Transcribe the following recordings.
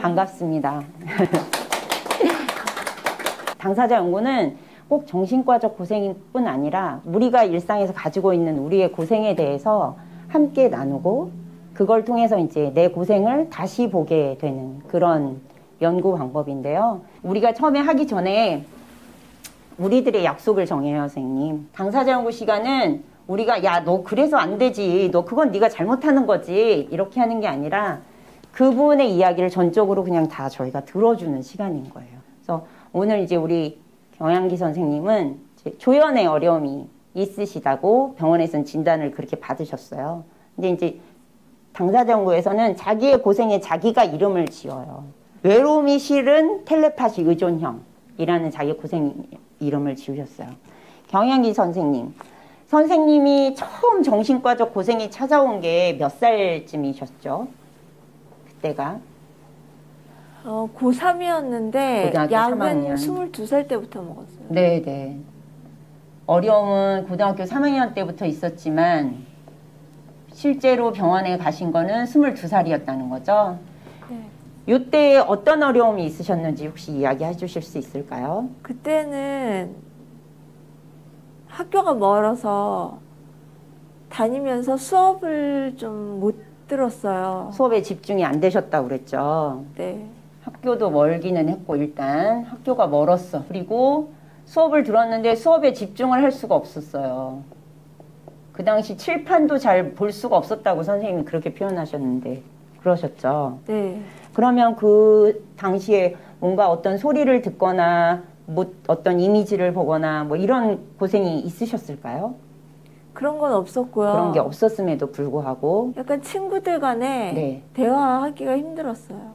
반갑습니다. 당사자 연구는 꼭 정신과적 고생뿐 아니라 우리가 일상에서 가지고 있는 우리의 고생에 대해서 함께 나누고 그걸 통해서 이제 내 고생을 다시 보게 되는 그런 연구 방법인데요. 우리가 처음에 하기 전에 우리들의 약속을 정해요, 선생님. 당사자 연구 시간은 우리가 야, 너 그래서 안 되지. 너 그건 네가 잘못하는 거지. 이렇게 하는 게 아니라 그분의 이야기를 전적으로 그냥 다 저희가 들어주는 시간인 거예요. 그래서 오늘 이제 우리 경양기 선생님은 이제 조연의 어려움이 있으시다고 병원에서는 진단을 그렇게 받으셨어요. 근데 이제 당사자 연구에서는 자기의 고생에 자기가 이름을 지어요. 외로움이 싫은 텔레파시 의존형이라는 자기 고생 이름을 지으셨어요. 경양기 선생님. 선생님이 처음 정신과적 고생이 찾아온 게 몇 살쯤이셨죠? 그때가? 고3이었는데 약은 3학년. 22살 때부터 먹었어요. 네네. 어려움은 고등학교 3학년 때부터 있었지만 실제로 병원에 가신 거는 22살이었다는 거죠? 네. 이때 어떤 어려움이 있으셨는지 혹시 이야기해 주실 수 있을까요? 그때는 학교가 멀어서 다니면서 수업을 좀 못 들었어요. 수업에 집중이 안 되셨다고 그랬죠? 네. 학교도 멀기는 했고 일단 학교가 멀었어. 그리고 수업을 들었는데 수업에 집중을 할 수가 없었어요. 그 당시 칠판도 잘 볼 수가 없었다고 선생님이 그렇게 표현하셨는데 그러셨죠? 네. 그러면 그 당시에 뭔가 어떤 소리를 듣거나 뭐 어떤 이미지를 보거나 뭐 이런 고생이 있으셨을까요? 그런 건 없었고요. 그런 게 없었음에도 불구하고 약간 친구들 간에 네. 대화하기가 힘들었어요.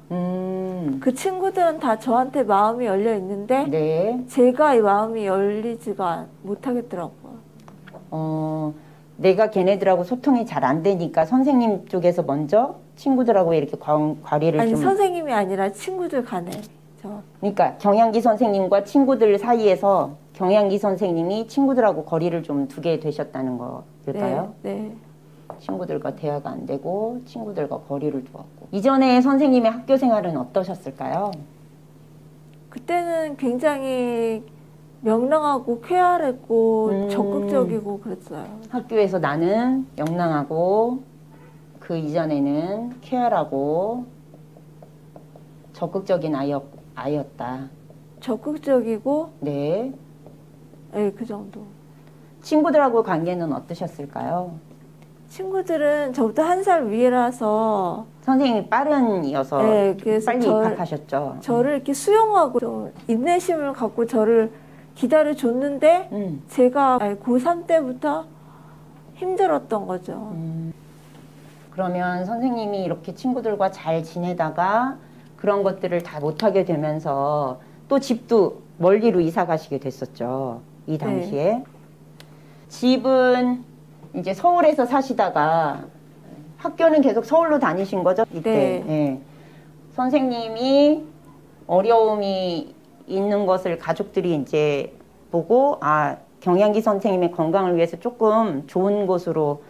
그 친구들은 다 저한테 마음이 열려 있는데 네. 제가 이 마음이 열리지가 못하겠더라고요. 내가 걔네들하고 소통이 잘 안 되니까 선생님 쪽에서 먼저 친구들하고 이렇게 과리를 아니 좀 선생님이 아니라 친구들 간에 그러니까 경양기 선생님과 친구들 사이에서 경양기 선생님이 친구들하고 거리를 좀 두게 되셨다는 거일까요? 네, 네. 친구들과 대화가 안 되고 친구들과 거리를 두었고 이전에 선생님의 학교 생활은 어떠셨을까요? 그때는 굉장히 명랑하고 쾌활했고 적극적이고 그랬어요. 학교에서 나는 명랑하고 그 이전에는 쾌활하고 적극적인 아이였다. 적극적이고 네. 네, 그 정도. 친구들하고 관계는 어떠셨을까요? 친구들은 저보다 1살 위라서 선생님이 빠른이어서 네, 그래서 빨리 입학하셨죠. 저를 이렇게 수용하고 좀 인내심을 갖고 저를 기다려줬는데 제가 고3 때부터 힘들었던 거죠. 그러면 선생님이 이렇게 친구들과 잘 지내다가 그런 것들을 다 못하게 되면서 또 집도 멀리로 이사 가시게 됐었죠. 이 당시에. 네. 집은 이제 서울에서 사시다가 학교는 계속 서울로 다니신 거죠? 이때. 네. 네. 선생님이 어려움이 있는 것을 가족들이 이제 보고 경양기 선생님의 건강을 위해서 조금 좋은 곳으로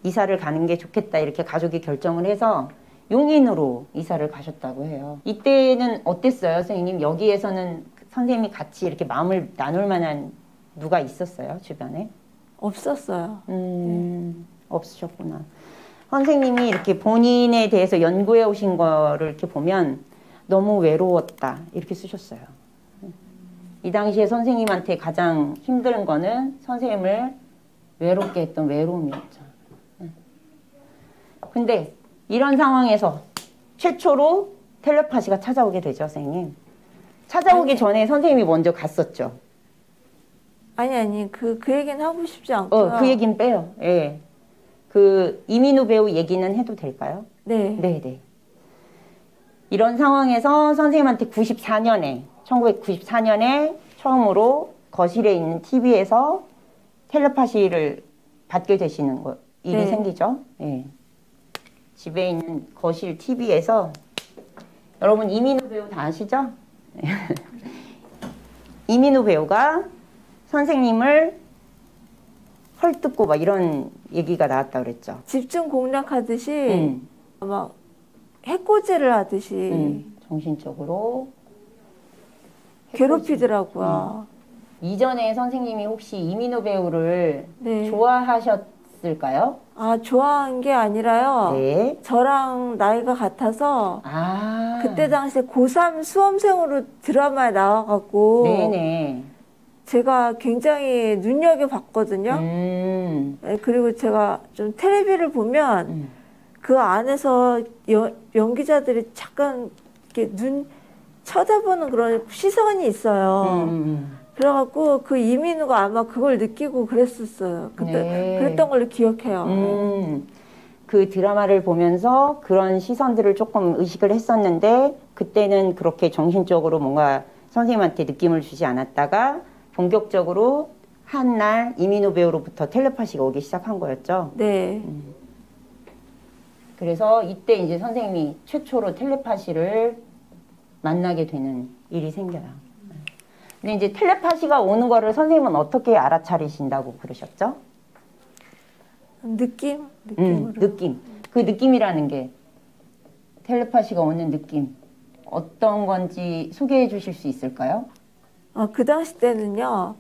이사를 가는 게 좋겠다 이렇게 가족이 결정을 해서 용인으로 이사를 가셨다고 해요. 이때는 어땠어요, 선생님? 여기에서는 선생님이 같이 이렇게 마음을 나눌 만한 누가 있었어요, 주변에? 없었어요. 없으셨구나. 선생님이 이렇게 본인에 대해서 연구해 오신 거를 이렇게 보면 너무 외로웠다 이렇게 쓰셨어요. 이 당시에 선생님한테 가장 힘든 거는 선생님을 외롭게 했던 외로움이었죠. 근데 이런 상황에서 최초로 텔레파시가 찾아오게 되죠, 선생님. 찾아오기 전에 선생님이 먼저 갔었죠. 아니 그 얘기는 하고 싶지 않고요. 그 얘기는 빼요. 예. 그 이민우 배우 얘기는 해도 될까요? 네. 네네. 이런 상황에서 선생님한테 1994년에 처음으로 거실에 있는 TV에서 텔레파시를 받게 되시는 일이 네. 생기죠. 예. 집에 있는 거실 TV에서 여러분 이민우 배우 다 아시죠? 이민우 배우가 선생님을 헐뜯고 막 이런 얘기가 나왔다 그랬죠. 집중 공략하듯이 막 해코지를 하듯이 정신적으로 괴롭히더라고요. 이전에 선생님이 혹시 이민호 배우를 네. 좋아하셨을까요? 아, 좋아한 게 아니라요. 네. 저랑 나이가 같아서 아. 그때 당시에 고3 수험생으로 드라마에 나와갖고 네네. 제가 굉장히 눈여겨봤거든요. 네, 그리고 제가 좀 텔레비를 보면 그 안에서 연기자들이 잠깐 이렇게 눈 쳐다보는 그런 시선이 있어요. 그래갖고 그 이민우가 아마 그걸 느끼고 그랬었어요. 그때 네. 그랬던 걸로 기억해요. 그 드라마를 보면서 그런 시선들을 조금 의식을 했었는데 그때는 그렇게 정신적으로 뭔가 선생님한테 느낌을 주지 않았다가 본격적으로 한 날 이민호 배우로부터 텔레파시가 오기 시작한 거였죠. 네. 그래서 이때 이제 선생님이 최초로 텔레파시를 만나게 되는 일이 생겨요. 근데 이제 텔레파시가 오는 거를 선생님은 어떻게 알아차리신다고 그러셨죠? 느낌으로. 느낌. 그 느낌이라는 게 텔레파시가 오는 느낌. 어떤 건지 소개해 주실 수 있을까요? 그 당시 때는요,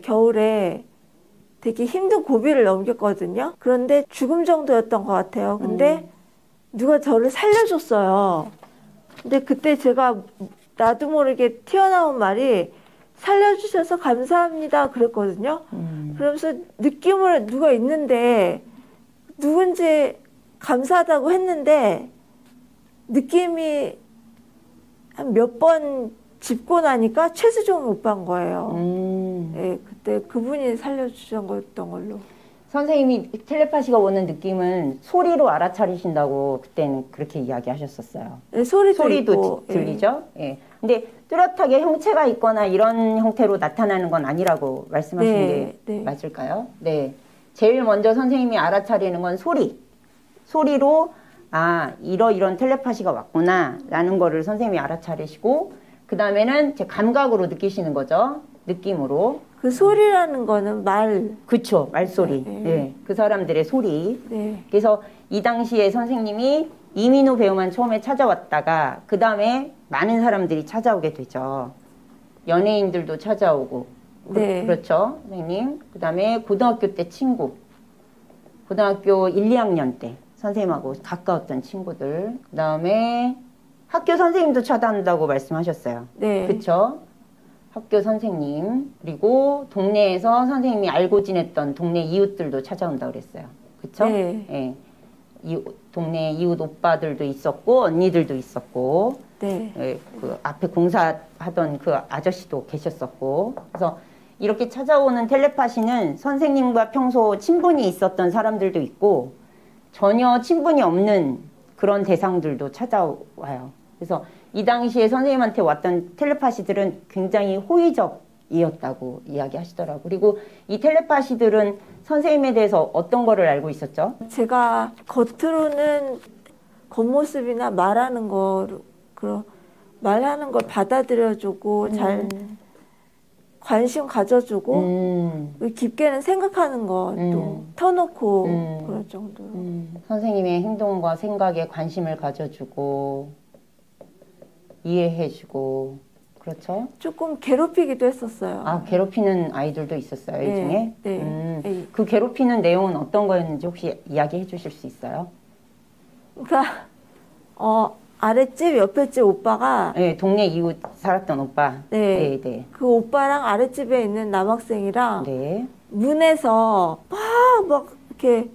겨울에 되게 힘든 고비를 넘겼거든요. 그런데 죽음 정도였던 것 같아요. 근데 누가 저를 살려줬어요. 근데 그때 제가 나도 모르게 튀어나온 말이 살려주셔서 감사합니다 그랬거든요. 그러면서 느낌을 누가 있는데 누군지 감사하다고 했는데 느낌이 한 몇 번 짚고 나니까 최수종 오빠인 거예요. 네, 그때 그분이 살려주셨던 걸로. 선생님이 텔레파시가 오는 느낌은 소리로 알아차리신다고 그때는 그렇게 이야기하셨었어요. 네, 소리도 있고, 들리죠? 예. 네. 근데 뚜렷하게 형체가 있거나 이런 형태로 나타나는 건 아니라고 말씀하신 게 맞을까요? 네. 제일 먼저 선생님이 알아차리는 건 소리. 소리로 이런 텔레파시가 왔구나 라는 거를 선생님이 알아차리시고 그 다음에는 제 감각으로 느끼시는 거죠. 느낌으로. 그 소리라는 거는 말. 그쵸. 말소리. 네. 그 사람들의 소리. 네. 그래서 이 당시에 선생님이 이민호 배우만 처음에 찾아왔다가 그 다음에 많은 사람들이 찾아오게 되죠. 연예인들도 찾아오고. 네. 그렇죠. 선생님. 그 다음에 고등학교 때 친구. 고등학교 1, 2학년 때 선생님하고 가까웠던 친구들. 그 다음에 학교 선생님도 찾아온다고 말씀하셨어요. 네. 그쵸? 학교 선생님, 그리고 동네에서 선생님이 알고 지냈던 동네 이웃들도 찾아온다고 그랬어요. 그쵸? 네. 예. 동네 이웃 오빠들도 있었고, 언니들도 있었고, 네. 예, 그 앞에 공사하던 그 아저씨도 계셨었고, 그래서 이렇게 찾아오는 텔레파시는 선생님과 평소 친분이 있었던 사람들도 있고, 전혀 친분이 없는 그런 대상들도 찾아와요. 그래서 이 당시에 선생님한테 왔던 텔레파시들은 굉장히 호의적이었다고 이야기하시더라고요. 그리고 이 텔레파시들은 선생님에 대해서 어떤 거를 알고 있었죠? 제가 겉으로는 겉모습이나 말하는 걸 받아들여주고 잘 관심 가져주고 깊게는 생각하는 것도 터놓고 그럴 정도로. 선생님의 행동과 생각에 관심을 가져주고 이해해주고 그렇죠? 조금 괴롭히기도 했었어요. 괴롭히는 아이들도 있었어요, 이 중에? 네. 그 괴롭히는 내용은 어떤 거였는지 혹시 이야기해 주실 수 있어요? 그러니까 아랫집, 옆에집 오빠가 네, 동네 이웃 살았던 오빠. 네. 그 오빠랑 아랫집에 있는 남학생이랑 문에서 막 이렇게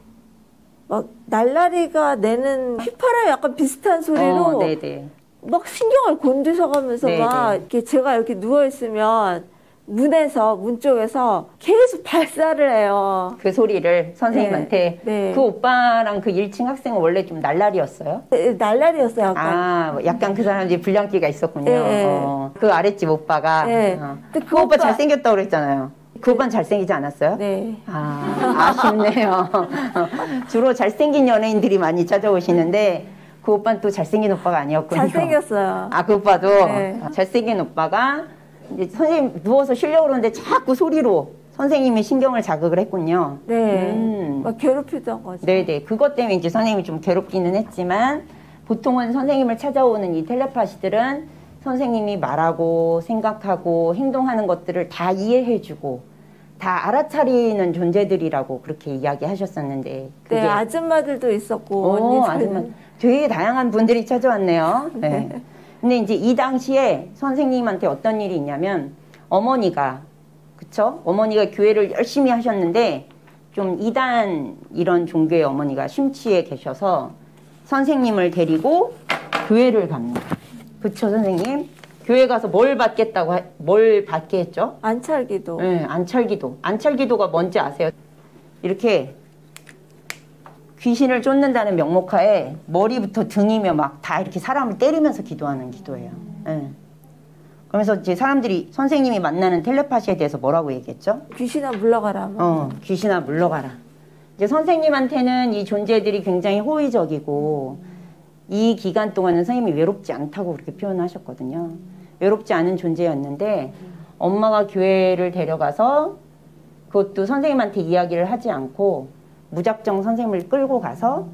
막 날라리가 내는 휘파람 약간 비슷한 소리로 막 신경을 곤두서가면서 막 이렇게 제가 이렇게 누워 있으면 문 쪽에서 계속 발사를 해요. 그 소리를 선생님한테. 네. 그 오빠랑 그 1층 학생은 원래 좀 날라리였어요? 네, 날라리였어요. 약간. 약간 그 사람들이 불량기가 있었군요. 그 아랫집 오빠가. 그 오빠 잘생겼다고 그랬잖아요. 그 오빠는 잘생기지 않았어요? 네. 아쉽네요. 주로 잘생긴 연예인들이 많이 찾아오시는데 그 오빠는 또 잘생긴 오빠가 아니었군요. 잘생겼어요. 그 오빠도? 잘생긴 오빠가 이제 선생님 누워서 쉬려고 그러는데 자꾸 소리로 선생님이 신경을 자극을 했군요. 네. 막 괴롭히던 거죠. 네네. 그것 때문에 이제 선생님이 좀 괴롭기는 했지만 보통은 선생님을 찾아오는 이 텔레파시들은 선생님이 말하고 생각하고 행동하는 것들을 다 이해해주고 다 알아차리는 존재들이라고 그렇게 이야기하셨었는데 그게 네, 아줌마들도 있었고 아줌마 되게 다양한 분들이 찾아왔네요. 네. 근데 이제 이 당시에 선생님한테 어떤 일이 있냐면 어머니가 그쵸? 어머니가 교회를 열심히 하셨는데 좀 이단 이런 종교의 어머니가 심취해 계셔서 선생님을 데리고 교회를 갑니다. 그쵸 선생님? 교회 가서 뭘 받게 했죠? 안찰기도. 네, 안찰기도. 안찰기도가 뭔지 아세요? 이렇게 귀신을 쫓는다는 명목하에 머리부터 등이며 막 다 이렇게 사람을 때리면서 기도하는 기도예요. 네. 그러면서 이제 사람들이 선생님이 만나는 텔레파시에 대해서 뭐라고 얘기했죠? 귀신아 물러가라. 귀신아 물러가라. 이제 선생님한테는 이 존재들이 굉장히 호의적이고 이 기간 동안은 선생님이 외롭지 않다고 그렇게 표현하셨거든요. 외롭지 않은 존재였는데 엄마가 교회를 데려가서 그것도 선생님한테 이야기를 하지 않고 무작정 선생님을 끌고 가서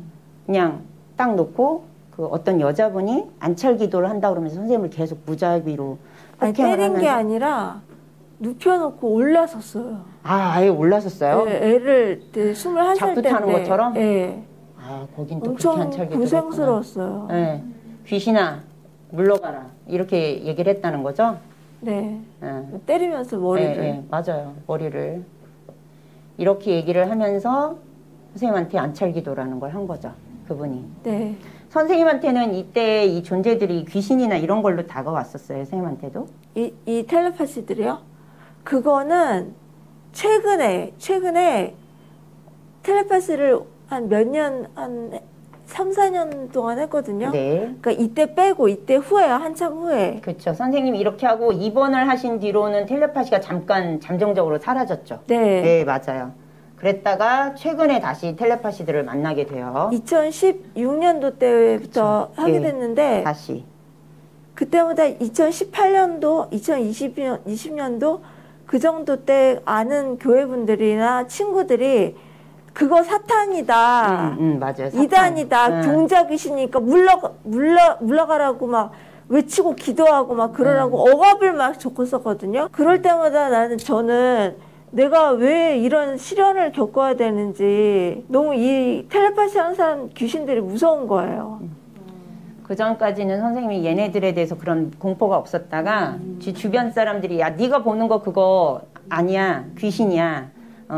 그냥 딱 놓고 그 어떤 여자분이 안찰기도를 한다고 그러면서 선생님을 계속 무자비로 때린 게 아니라 눕혀놓고 올라섰어요. 아, 아예 올라섰어요? 네, 애를 21살 잡두 타는 것처럼? 네. 아, 거긴 또 엄청 그렇게 안찰기도를 고생스러웠어요. 네. 귀신아 물러가라 이렇게 얘기를 했다는 거죠? 네. 때리면서 머리를. 네, 맞아요. 머리를. 이렇게 얘기를 하면서 선생님한테 안찰기도라는 걸 한 거죠. 그분이. 네. 선생님한테는 이때 이 존재들이 귀신이나 이런 걸로 다가왔었어요. 선생님한테도. 이 텔레파시들이요? 그거는 최근에 텔레파시를 한 몇 년, 한 3, 4년 동안 했거든요. 네. 그러니까 이때 빼고 이때 후에요. 한참 후에. 그렇죠. 선생님이 이렇게 하고 입원을 하신 뒤로는 텔레파시가 잠깐 잠정적으로 사라졌죠. 네. 네, 맞아요. 그랬다가 최근에 다시 텔레파시들을 만나게 돼요. 2016년도 때부터 그쵸. 하게 네. 됐는데 다시. 그때마다 2018년도, 2020년도 그 정도 때 아는 교회분들이나 친구들이 그거 사탄이다. 맞아요. 사탄. 이단이다. 종자귀신이니까 물러가라고 막 외치고 기도하고 막 그러라고 억압을 막 줬었거든요. 그럴 때마다 저는 내가 왜 이런 시련을 겪어야 되는지 너무 이 텔레파시 하는 사람 귀신들이 무서운 거예요. 그 전까지는 선생님이 얘네들에 대해서 그런 공포가 없었다가 주변 사람들이 야 네가 보는 거 그거 아니야 귀신이야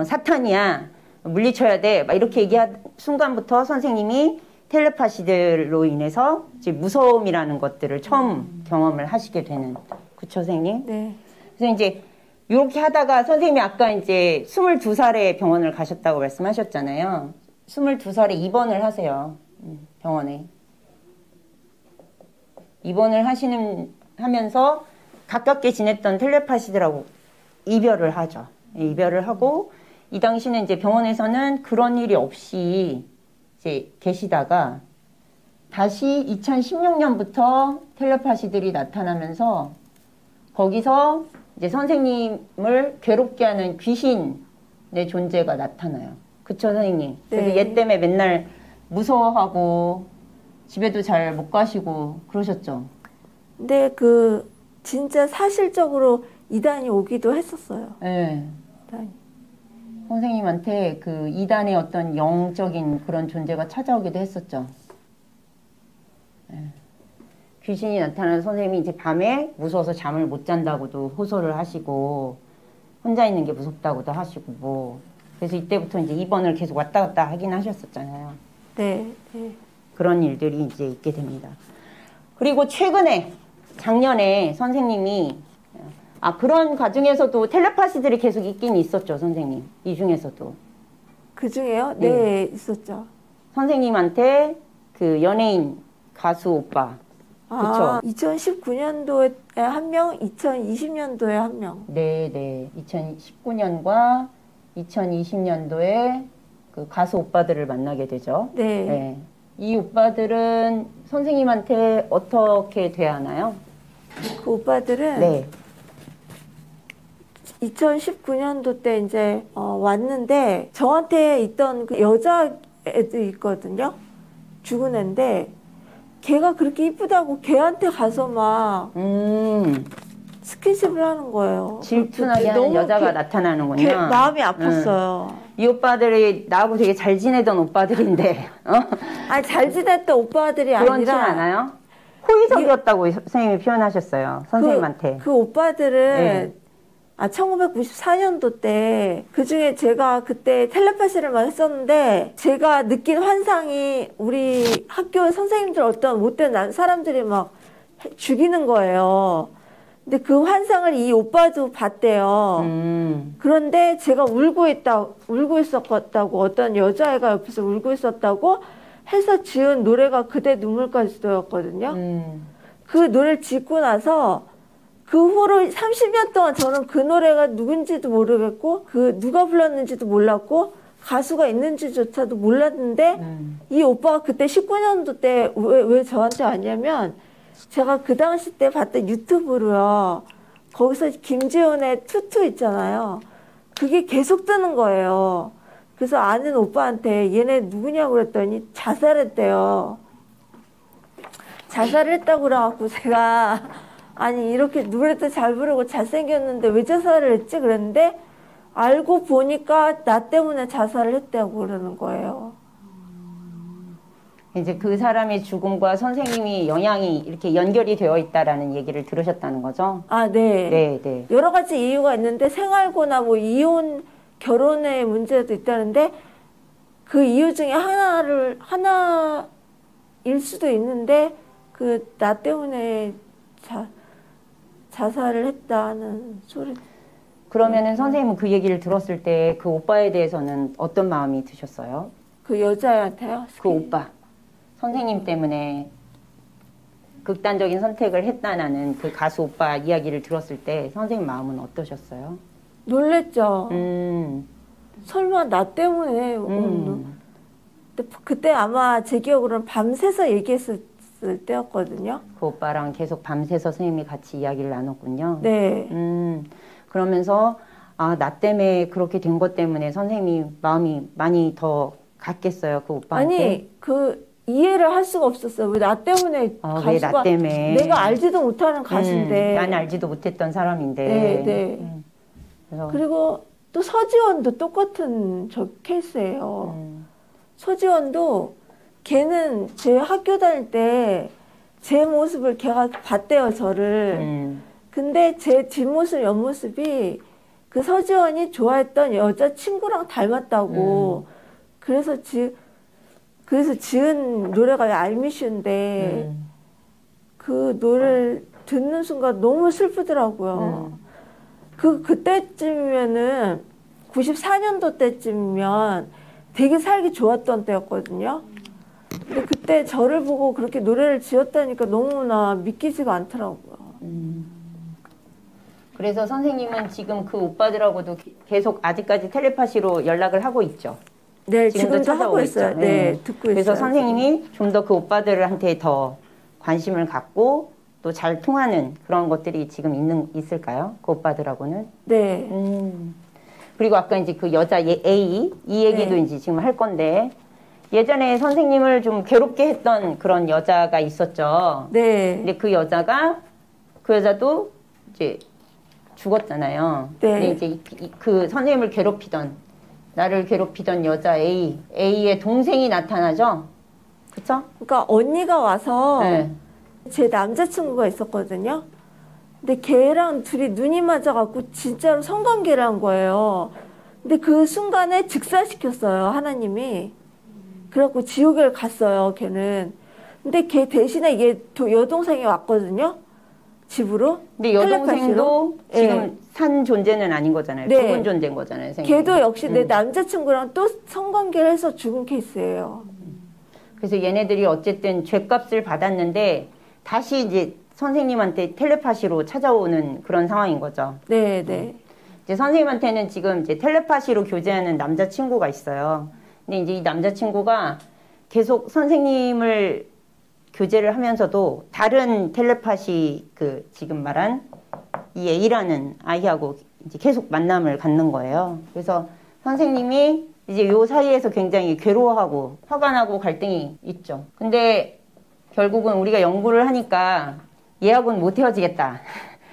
사탄이야 물리쳐야 돼 막 이렇게 얘기한 순간부터 선생님이 텔레파시들로 인해서 이제 무서움이라는 것들을 처음 경험을 하시게 되는 그쵸 선생님? 네. 그래서 이제 이렇게 하다가 선생님이 아까 이제 22살에 병원을 가셨다고 말씀하셨잖아요. 22살에 입원을 하세요. 병원에. 입원을 하면서 가깝게 지냈던 텔레파시들하고 이별을 하죠. 이별을 하고 이 당시는 이제 병원에서는 그런 일이 없이 이제 계시다가 다시 2016년부터 텔레파시들이 나타나면서 거기서 이제 선생님을 괴롭게 하는 귀신의 존재가 나타나요. 그쵸, 선생님? 그래서 네. 얘 때문에 맨날 무서워하고 집에도 잘 못 가시고 그러셨죠? 근데 진짜 사실적으로 이단이 오기도 했었어요. 네. 이단이. 선생님한테 그 이단의 어떤 영적인 그런 존재가 찾아오기도 했었죠. 네. 귀신이 나타나서 선생님이 이제 밤에 무서워서 잠을 못 잔다고도 호소를 하시고 혼자 있는 게 무섭다고도 하시고 뭐 그래서 이때부터 이제 입원을 계속 왔다 갔다 하긴 하셨었잖아요. 네. 네. 그런 일들이 이제 있게 됩니다. 그리고 최근에 작년에 선생님이 그런 과정에서도 텔레파시들이 계속 있긴 있었죠, 선생님. 이 중에서도. 그 중에요? 네, 있었죠. 선생님한테 그 연예인 가수 오빠. 그쵸? 2019년도에 한 명, 2020년도에 한 명. 네. 2019년과 2020년도에 그 가수 오빠들을 만나게 되죠. 네. 이 오빠들은 선생님한테 어떻게 대하나요? 그 오빠들은 네. 2019년도 때 이제 왔는데 저한테 있던 그 여자애도 있거든요. 죽은 애인데 걔가 그렇게 이쁘다고 걔한테 가서 막 스킨십을 하는 거예요. 질투나게 하는 여자가 나타나는군요. 마음이 아팠어요. 이 오빠들이 나하고 되게 잘 지내던 오빠들인데, 아니, 잘 지냈던 오빠들이 그렇지 아니라. 않아요? 호의적이었다고 선생님이 표현하셨어요. 선생님한테. 그 오빠들은, 네. 1994년도 때, 그 중에 제가 그때 텔레파시를 막 했었는데, 제가 느낀 환상이 우리 학교 선생님들 어떤 못된 사람들이 막 죽이는 거예요. 근데 그 환상을 이 오빠도 봤대요. 그런데 제가 울고 있었다고, 어떤 여자애가 옆에서 울고 있었다고 해서 지은 노래가 그대 눈물까지도였거든요. 그 노래를 짓고 나서 그 후로 30년 동안 저는 그 노래가 누군지도 모르겠고, 누가 불렀는지도 몰랐고, 가수가 있는지조차도 몰랐는데, 이 오빠가 그때 19년도 때 왜 저한테 왔냐면, 제가 그 당시 때 봤던 유튜브로요. 거기서 김지훈의 투투 있잖아요. 그게 계속 뜨는 거예요. 그래서 아는 오빠한테 얘네 누구냐고 그랬더니 자살했대요. 자살을 했다고 그래갖고 제가 아니 이렇게 노래도 잘 부르고 잘생겼는데 왜 자살을 했지? 그랬는데 알고 보니까 나 때문에 자살을 했다고 그러는 거예요. 이제 그 사람의 죽음과 선생님이 영향이 이렇게 연결이 되어 있다라는 얘기를 들으셨다는 거죠? 아, 네. 네, 네. 여러 가지 이유가 있는데 생활고나 뭐 이혼, 결혼의 문제도 있다는데 그 이유 중에 하나일 수도 있는데 나 때문에 자살을 했다는 소리. 그러면은 선생님은 그 얘기를 들었을 때 그 오빠에 대해서는 어떤 마음이 드셨어요? 그 여자한테요? 그 오빠. 선생님 때문에 극단적인 선택을 했다는 그 가수 오빠 이야기를 들었을 때 선생님 마음은 어떠셨어요? 놀랬죠. 설마 나 때문에. 그때 아마 제 기억으로는 밤새서 얘기했을 때였거든요. 그 오빠랑 계속 밤새서 선생님이 같이 이야기를 나눴군요. 네. 그러면서 나 때문에 그렇게 된 것 때문에 선생님이 마음이 많이 더 갔겠어요, 그 오빠한테? 아니, 이해를 할 수가 없었어요. 왜 나 때문에 왜 나 때문에? 내가 알지도 못하는 가수인데. 난 알지도 못했던 사람인데. 네, 네. 그리고 또 서지원도 똑같은 케이스예요. 서지원도 걔는 제 학교 다닐 때 제 모습을 걔가 봤대요, 저를. 근데 제 뒷모습, 옆모습이 그 서지원이 좋아했던 여자친구랑 닮았다고. 그래서 지은 노래가 알미슈인데 그 노래를 듣는 순간 너무 슬프더라고요. 그때쯤이면은 94년도 때쯤이면 되게 살기 좋았던 때였거든요. 근데 그때 저를 보고 그렇게 노래를 지었다니까 너무나 믿기지가 않더라고요. 그래서 선생님은 지금 그 오빠들하고도 계속 아직까지 텔레파시로 연락을 하고 있죠? 네, 지금도 하고 있어요. 네, 듣고 있어요. 그래서 선생님이 좀 더 그 오빠들한테 더 관심을 갖고 또 잘 통하는 그런 것들이 지금 있을까요? 그 오빠들하고는? 네. 그리고 아까 이제 그 여자 A, 이 얘기도 네. 이제 지금 할 건데, 예전에 선생님을 좀 괴롭게 했던 그런 여자가 있었죠. 네. 근데 그 여자도 이제 죽었잖아요. 네. 근데 이제 그 선생님을 나를 괴롭히던 여자 A의 동생이 나타나죠? 그쵸? 그러니까 언니가 와서 네. 제 남자친구가 있었거든요. 근데 걔랑 둘이 눈이 맞아갖고 진짜로 성관계를 한 거예요. 근데 그 순간에 즉사시켰어요, 하나님이. 그래갖고 지옥에 갔어요, 걔는. 근데 걔 대신에 여동생이 왔거든요, 집으로. 근데 여동생도 텔레파시로. 지금 네. 산 존재는 아닌 거잖아요. 네. 죽은 존재인 거잖아요, 선생님. 걔도 역시 내 남자친구랑 또 성관계를 해서 죽은 케이스예요. 그래서 얘네들이 어쨌든 죗값을 받았는데 다시 이제 선생님한테 텔레파시로 찾아오는 그런 상황인 거죠. 네, 네. 이제 선생님한테는 지금 이제 텔레파시로 교제하는 남자친구가 있어요. 근데 이제 이 남자친구가 계속 선생님을 교제를 하면서도 다른 텔레파시 지금 말한 이 A라는 아이하고 이제 계속 만남을 갖는 거예요. 그래서 선생님이 이제 요 사이에서 굉장히 괴로워하고 화가 나고 갈등이 있죠. 근데 결국은 우리가 연구를 하니까 얘하고는 못 헤어지겠다.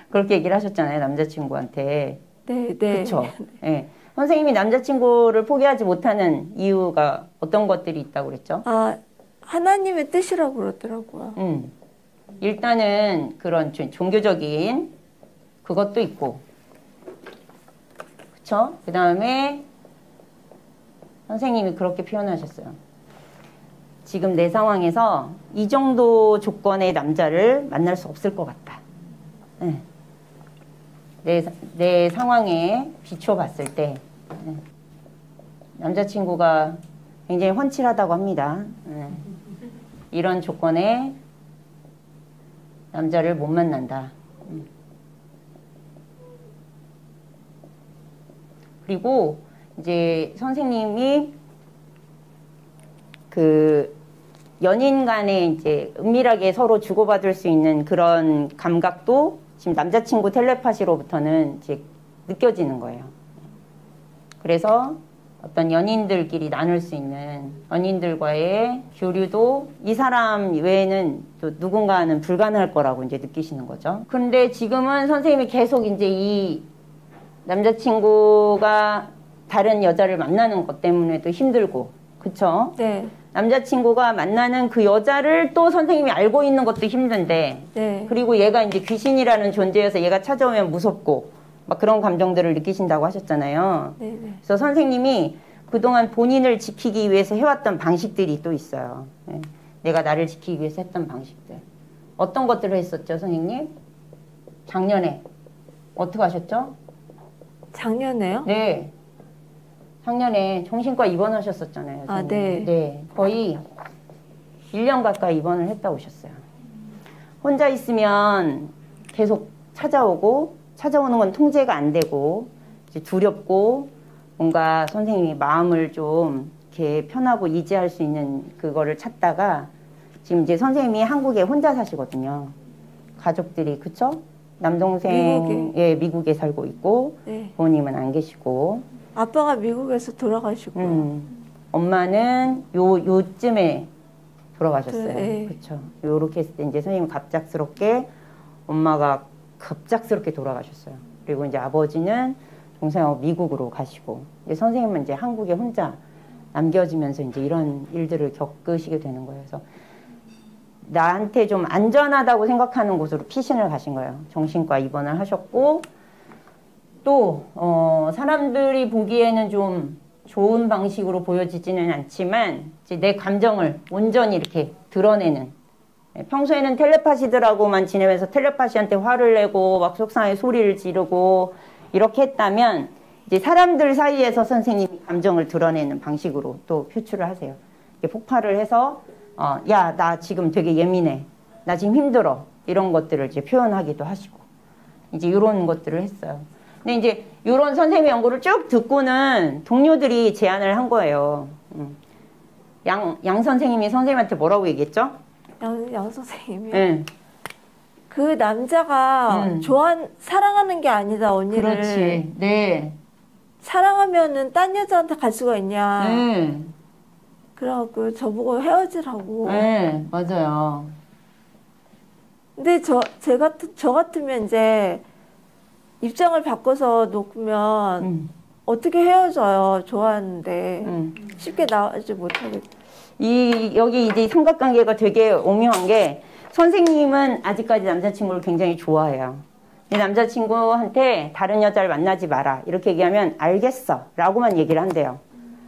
그렇게 얘기를 하셨잖아요, 남자친구한테. 네, 네. 그렇죠. 네. 선생님이 남자친구를 포기하지 못하는 이유가 어떤 것들이 있다고 그랬죠? 아, 하나님의 뜻이라고 그러더라고요. 일단은 그런 종교적인 그것도 있고, 그쵸? 그 다음에 선생님이 그렇게 표현하셨어요. 지금 내 상황에서 이 정도 조건의 남자를 만날 수 없을 것 같다. 네. 내 상황에 비춰봤을 때 남자친구가 굉장히 훤칠하다고 합니다. 이런 조건에 남자를 못 만난다. 그리고 이제 선생님이 그 연인 간에 이제 은밀하게 서로 주고받을 수 있는 그런 감각도 지금 남자친구 텔레파시로부터는 이제 느껴지는 거예요. 그래서 어떤 연인들끼리 나눌 수 있는 연인들과의 교류도 이 사람 외에는 또 누군가는 불가능할 거라고 이제 느끼시는 거죠. 그런데 지금은 선생님이 계속 이제 이 남자친구가 다른 여자를 만나는 것 때문에도 힘들고, 그쵸? 네. 남자친구가 만나는 그 여자를 또 선생님이 알고 있는 것도 힘든데, 네. 그리고 얘가 이제 귀신이라는 존재여서 얘가 찾아오면 무섭고, 막 그런 감정들을 느끼신다고 하셨잖아요. 네, 네. 그래서 선생님이 그동안 본인을 지키기 위해서 해왔던 방식들이 또 있어요. 네. 내가 나를 지키기 위해서 했던 방식들. 어떤 것들을 했었죠, 선생님? 작년에. 어떻게 하셨죠? 작년에요? 네. 작년에 정신과 입원하셨었잖아요. 아, 네. 네. 거의 1년 가까이 입원을 했다 오셨어요. 혼자 있으면 계속 찾아오는 건 통제가 안 되고, 이제 두렵고, 뭔가 선생님이 마음을 좀 이렇게 편하고 이지할 수 있는 그거를 찾다가, 지금 이제 선생님이 한국에 혼자 사시거든요. 가족들이, 그쵸? 남동생, 예, 미국에 살고 있고, 네. 부모님은 안 계시고. 아빠가 미국에서 돌아가시고. 엄마는 요쯤에 돌아가셨어요. 네. 그쵸. 요렇게 했을 때 이제 선생님 갑작스럽게 엄마가 급작스럽게 돌아가셨어요. 그리고 이제 아버지는 동생하고 미국으로 가시고, 이제 선생님은 이제 한국에 혼자 남겨지면서 이제 이런 일들을 겪으시게 되는 거예요. 그래서 나한테 좀 안전하다고 생각하는 곳으로 피신을 가신 거예요. 정신과 입원을 하셨고, 또 사람들이 보기에는 좀 좋은 방식으로 보여지지는 않지만 이제 내 감정을 온전히 이렇게 드러내는, 평소에는 텔레파시들하고만 지내면서 텔레파시한테 화를 내고 막 속상하게 소리를 지르고 이렇게 했다면, 이제 사람들 사이에서 선생님이 감정을 드러내는 방식으로 또 표출을 하세요. 폭발을 해서 야, 나 지금 되게 예민해, 나 지금 힘들어, 이런 것들을 이제 표현하기도 하시고, 이제 이런 것들을 했어요. 근데 이제 이런 선생님의 연구를 쭉 듣고는 동료들이 제안을 한 거예요. 양 선생님이 선생님한테 뭐라고 얘기했죠? 양 선생님이? 네. 그 남자가 사랑하는 게 아니다, 언니를. 그렇지. 네. 사랑하면은 딴 여자한테 갈 수가 있냐. 네. 그래갖고 저보고 헤어지라고. 네, 맞아요. 근데 저 같으면 이제 입장을 바꿔서 놓으면 어떻게 헤어져요? 좋아하는데. 쉽게 나오지 못하겠. 여기 이제 삼각관계가 되게 오묘한 게, 선생님은 아직까지 남자친구를 굉장히 좋아해요. 내 남자친구한테 다른 여자를 만나지 마라, 이렇게 얘기하면 알겠어 라고만 얘기를 한대요.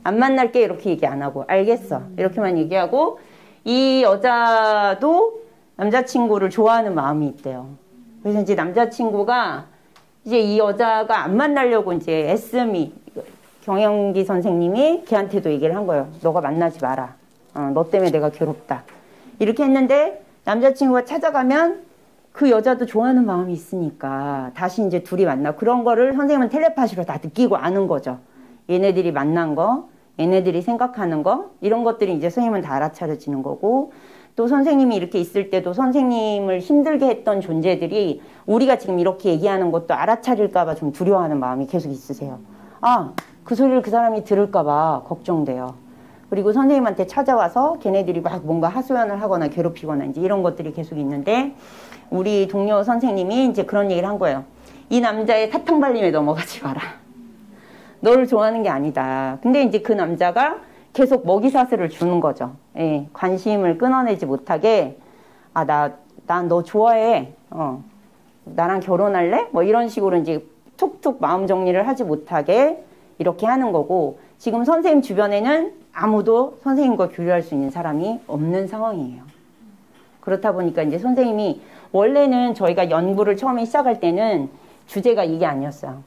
안 만날게 이렇게 얘기 안 하고 알겠어 이렇게만 얘기하고, 이 여자도 남자친구를 좋아하는 마음이 있대요. 그래서 이제 남자친구가 이제 이 여자가 안 만나려고 이제 애씀이, 경영기 선생님이 걔한테도 얘기를 한 거예요. 너가 만나지 마라. 너 때문에 내가 괴롭다. 이렇게 했는데 남자친구가 찾아가면 그 여자도 좋아하는 마음이 있으니까 다시 이제 둘이 만나. 그런 거를 선생님은 텔레파시로 다 느끼고 아는 거죠. 얘네들이 만난 거, 얘네들이 생각하는 거, 이런 것들이 이제 선생님은 다 알아차려지는 거고, 또 선생님이 이렇게 있을 때도 선생님을 힘들게 했던 존재들이 우리가 지금 이렇게 얘기하는 것도 알아차릴까봐 좀 두려워하는 마음이 계속 있으세요. 그 소리를 그 사람이 들을까봐 걱정돼요. 그리고 선생님한테 찾아와서 걔네들이 막 뭔가 하소연을 하거나 괴롭히거나 이제 이런 것들이 계속 있는데 우리 동료 선생님이 이제 그런 얘기를 한 거예요. 이 남자의 사탕발림에 넘어가지 마라. 너를 좋아하는 게 아니다. 근데 이제 그 남자가 계속 먹이사슬을 주는 거죠. 예, 관심을 끊어내지 못하게 난 너 좋아해. 나랑 결혼할래? 뭐 이런 식으로 이제 툭툭 마음 정리를 하지 못하게 이렇게 하는 거고 지금 선생님 주변에는 아무도 선생님과 교류할 수 있는 사람이 없는 상황이에요. 그렇다 보니까 이제 선생님이 원래는 저희가 연구를 처음에 시작할 때는 주제가 이게 아니었어요.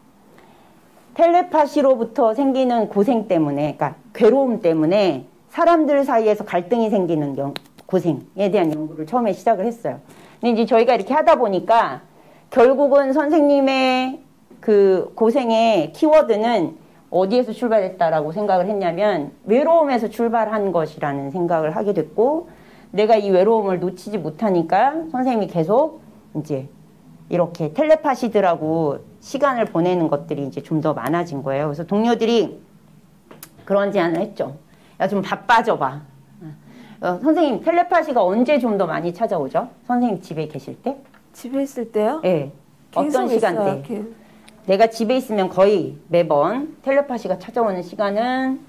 텔레파시로부터 생기는 고생 때문에, 그러니까 괴로움 때문에 사람들 사이에서 갈등이 생기는 고생에 대한 연구를 처음에 시작을 했어요. 근데 이제 저희가 이렇게 하다 보니까 결국은 선생님의 그 고생의 키워드는 어디에서 출발했다라고 생각을 했냐면 외로움에서 출발한 것이라는 생각을 하게 됐고 내가 이 외로움을 놓치지 못하니까 선생님이 계속 이제 이렇게 텔레파시들하고 시간을 보내는 것들이 이제 좀 더 많아진 거예요. 그래서 동료들이 그런 제안을 했죠. 야, 좀 바빠져봐. 선생님, 텔레파시가 언제 좀 더 많이 찾아오죠? 선생님 집에 계실 때? 집에 있을 때요? 네. 어떤 시간대? 내가 집에 있으면 거의 매번 텔레파시가 찾아오는 시간은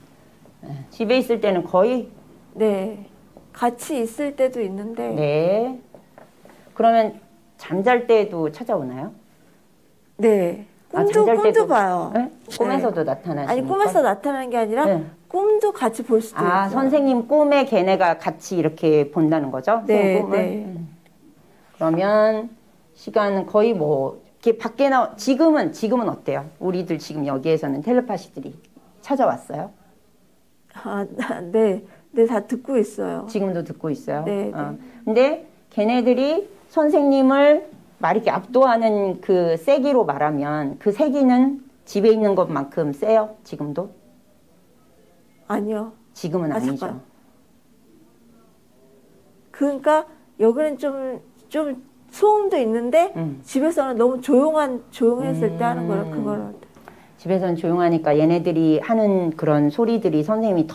집에 있을 때는 거의 네. 같이 있을 때도 있는데 네. 그러면 잠잘 때도 찾아오나요? 네. 꿈도 봐요. 네? 꿈에서도 네. 나타나시니까? 아니 꿈에서 나타나는 게 아니라 네. 꿈도 같이 볼 수도 있어요. 선생님 꿈에 걔네가 같이 이렇게 본다는 거죠? 네. 꿈을? 네. 그러면 시간은 거의 뭐 이렇게 밖에 지금은 어때요? 우리들 지금 여기에서는 텔레파시들이 찾아왔어요? 네. 네, 다 듣고 있어요. 지금도 듣고 있어요? 네. 근데 걔네들이 선생님을 막 이렇게 압도하는 그 세기로 말하면 그 세기는 집에 있는 것만큼 세요? 지금도? 아니요. 지금은 아니죠. 잠깐. 그러니까 여기는 좀 소음도 있는데 집에서는 너무 조용했을 때 하는 거라 그거를. 집에서는 조용하니까 얘네들이 하는 그런 소리들이 선생님이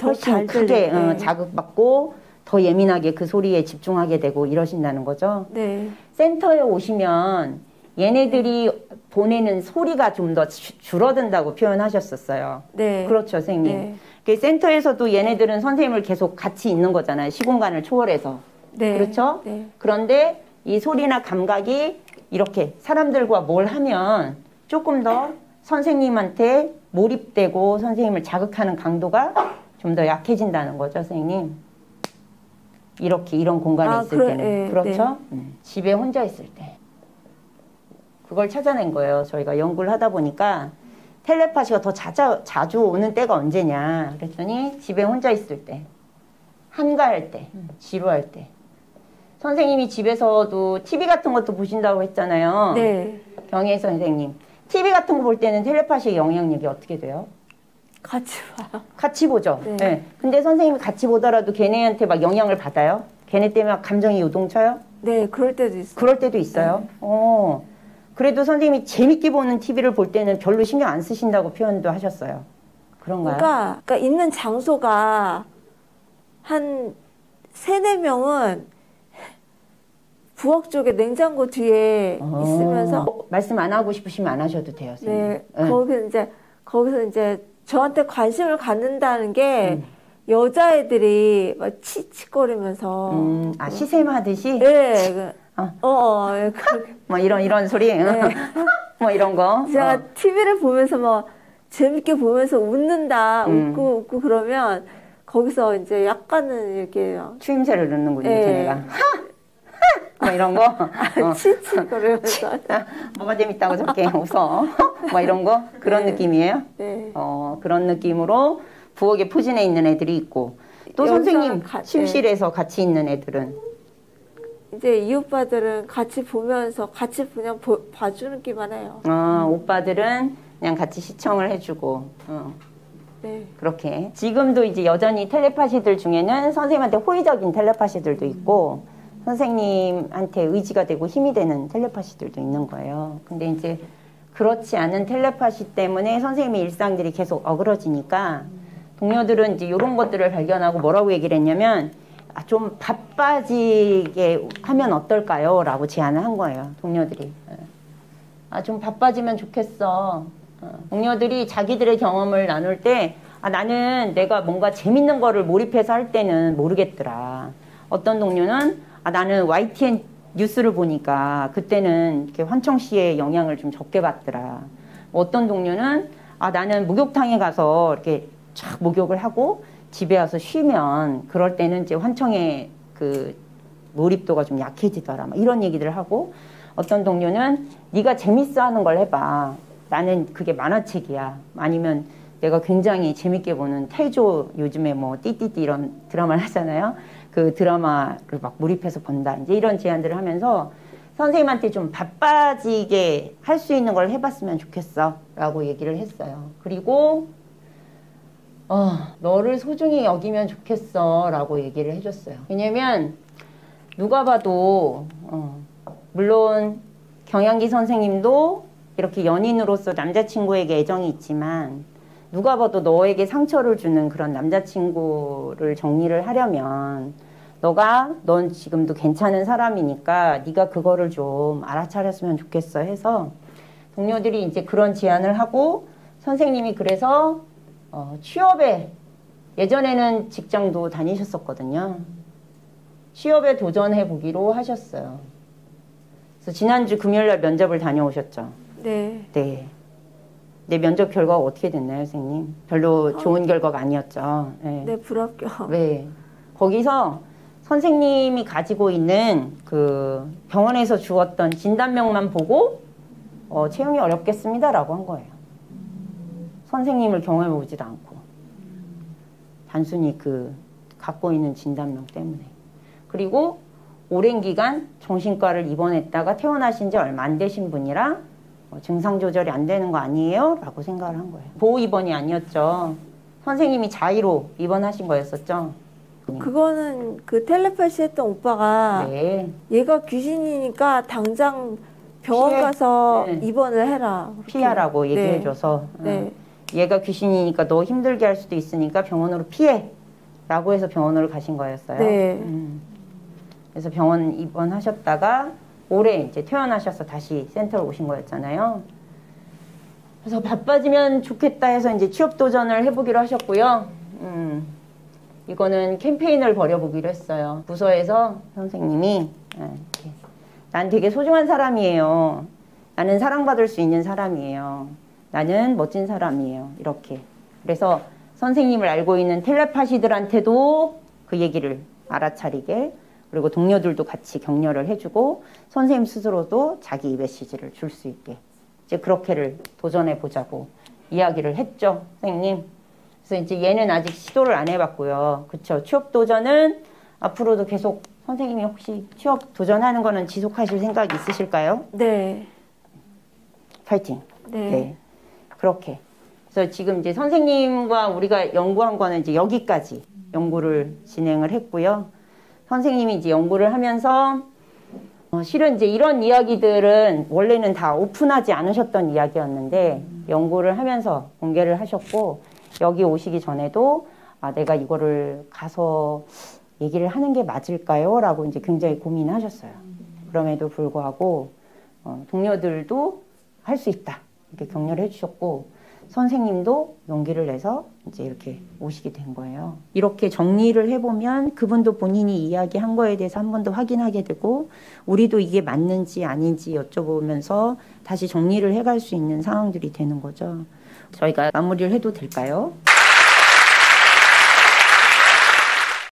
훨씬 크게 자극받고 더 예민하게 그 소리에 집중하게 되고 이러신다는 거죠. 네. 센터에 오시면 얘네들이 보내는 소리가 좀 더 줄어든다고 표현하셨었어요. 네. 그렇죠, 선생님. 네. 그 센터에서도 얘네들은 선생님을 계속 같이 있는 거잖아요. 시공간을 초월해서. 네. 그렇죠? 네. 그런데 이 소리나 감각이 이렇게 사람들과 뭘 하면 조금 더 선생님한테 몰입되고 선생님을 자극하는 강도가 좀 더 약해진다는 거죠, 선생님. 이런 공간에 있을 때는. 네, 그렇죠? 네. 집에 혼자 있을 때. 그걸 찾아낸 거예요. 저희가 연구를 하다 보니까 텔레파시가 더 자주 오는 때가 언제냐. 그랬더니 집에 혼자 있을 때. 한가할 때. 지루할 때. 선생님이 집에서도 TV 같은 것도 보신다고 했잖아요. 네. 경혜 선생님. TV 같은 거 볼 때는 텔레파시의 영향력이 어떻게 돼요? 같이 봐요. 같이 보죠. 네. 네. 근데 선생님이 같이 보더라도 걔네한테 막 영향을 받아요? 걔네 때문에 감정이 요동쳐요? 네, 그럴 때도 있어요. 그럴 때도 있어요? 네. 그래도 선생님이 재밌게 보는 TV를 볼 때는 별로 신경 안 쓰신다고 표현도 하셨어요. 그런가요? 그러니까 있는 장소가 한 3-4명은 부엌 쪽에 냉장고 뒤에 있으면서 말씀 안 하고 싶으시면 안 하셔도 돼요, 선생님. 네, 거기서 이제 저한테 관심을 갖는다는 게 여자애들이 막 치치거리면서 시샘하듯이? 네. 뭐 이런 소리? 네. 뭐 이런 거? 제가 TV를 보면서 막 재밌게 보면서 웃는다, 웃고 그러면 거기서 이제 약간은 이렇게 추임새를 넣는군요, 네. 걔네가. 뭐 이런 거? 치치거리면서 뭐가 재밌다고 저렇게 웃어? 뭐 이런 거? 그런 느낌이에요? 네. 그런 느낌으로 부엌에 포진해 있는 애들이 있고 또 선생님 침실에서 같이 있는 애들은 이제 이 오빠들은 같이 보면서 같이 그냥 봐주기만 해요. 오빠들은 그냥 같이 시청을 해주고 네. 그렇게 지금도 이제 여전히 텔레파시들 중에는 선생님한테 호의적인 텔레파시들도 있고 선생님한테 의지가 되고 힘이 되는 텔레파시들도 있는 거예요. 근데 이제 그렇지 않은 텔레파시 때문에 선생님의 일상들이 계속 어그러지니까 동료들은 이제 이런 것들을 발견하고 뭐라고 얘기를 했냐면, 좀 바빠지게 하면 어떨까요? 라고 제안을 한 거예요, 동료들이. 좀 바빠지면 좋겠어. 동료들이 자기들의 경험을 나눌 때, 나는 내가 뭔가 재밌는 거를 몰입해서 할 때는 모르겠더라. 어떤 동료는, 나는 YTN 뉴스를 보니까 그때는 이렇게 환청 씨의 영향을 좀 적게 받더라. 어떤 동료는, 나는 목욕탕에 가서 이렇게 쫙 목욕을 하고 집에 와서 쉬면 그럴 때는 이제 환청의 그 몰입도가 좀 약해지더라. 막 이런 얘기들을 하고, 어떤 동료는 네가 재밌어 하는 걸 해봐. 나는 그게 만화책이야. 아니면 내가 굉장히 재밌게 보는 태조, 요즘에 뭐 띠띠띠 이런 드라마를 하잖아요. 그 드라마를 막 몰입해서 본다. 이제 이런 제안들을 하면서 선생님한테 좀 바빠지게 할 수 있는 걸 해봤으면 좋겠어. 라고 얘기를 했어요. 그리고 너를 소중히 여기면 좋겠어. 라고 얘기를 해줬어요. 왜냐면 누가 봐도 물론 경양기 선생님도 이렇게 연인으로서 남자친구에게 애정이 있지만 누가 봐도 너에게 상처를 주는 그런 남자친구를 정리를 하려면 넌 지금도 괜찮은 사람이니까 네가 그거를 좀 알아차렸으면 좋겠어 해서 동료들이 이제 그런 제안을 하고, 선생님이 그래서 취업에, 예전에는 직장도 다니셨었거든요. 취업에 도전해 보기로 하셨어요. 그래서 지난주 금요일날 면접을 다녀오셨죠? 네. 네. 내 면접 결과가 어떻게 됐나요, 선생님? 별로 좋은 결과가 아니었죠. 네. 네, 불합격. 네. 거기서 선생님이 가지고 있는 그 병원에서 주었던 진단명만 보고 채용이 어렵겠습니다라고 한 거예요. 선생님을 경험해 보지도 않고. 단순히 그 갖고 있는 진단명 때문에. 그리고 오랜 기간 정신과를 입원했다가 퇴원하신 지 얼마 안 되신 분이라 증상 조절이 안 되는 거 아니에요? 라고 생각을 한 거예요. 보호 입원이 아니었죠. 선생님이 자의로 입원하신 거였었죠. 그거는 그 텔레파시 했던 오빠가 네. 얘가 귀신이니까 당장 병원 가서 네. 입원을 해라. 피하라고 얘기해줘서 네. 얘가 귀신이니까 너 힘들게 할 수도 있으니까 병원으로 피해 라고 해서 병원으로 가신 거였어요. 네. 그래서 병원 입원하셨다가 올해 이제 퇴원하셔서 다시 센터로 오신 거였잖아요. 그래서 바빠지면 좋겠다 해서 이제 취업 도전을 해보기로 하셨고요. 이거는 캠페인을 벌여보기로 했어요. 부서에서 선생님이 이렇게, 난 되게 소중한 사람이에요. 나는 사랑받을 수 있는 사람이에요. 나는 멋진 사람이에요. 이렇게. 그래서 선생님을 알고 있는 텔레파시들한테도 그 얘기를 알아차리게, 그리고 동료들도 같이 격려를 해주고 선생님 스스로도 자기 메시지를 줄 수 있게 이제 그렇게를 도전해 보자고 이야기를 했죠, 선생님. 그래서 이제 얘는 아직 시도를 안 해봤고요. 그쵸? 취업 도전은 앞으로도 계속 선생님이 혹시 취업 도전하는 거는 지속하실 생각이 있으실까요? 네. 파이팅. 네. 그렇게. 그래서 지금 이제 선생님과 우리가 연구한 거는 이제 여기까지 연구를 진행을 했고요. 선생님이 이제 연구를 하면서 실은 이제 이런 이야기들은 원래는 다 오픈하지 않으셨던 이야기였는데 연구를 하면서 공개를 하셨고, 여기 오시기 전에도 내가 이거를 가서 얘기를 하는 게 맞을까요? 라고 이제 굉장히 고민하셨어요. 그럼에도 불구하고 동료들도 할 수 있다 이렇게 격려를 해주셨고, 선생님도 용기를 내서 이제 이렇게 오시게 된 거예요. 이렇게 정리를 해보면 그분도 본인이 이야기한 거에 대해서 한 번 더 확인하게 되고, 우리도 이게 맞는지 아닌지 여쭤보면서 다시 정리를 해갈 수 있는 상황들이 되는 거죠. 저희가 마무리를 해도 될까요?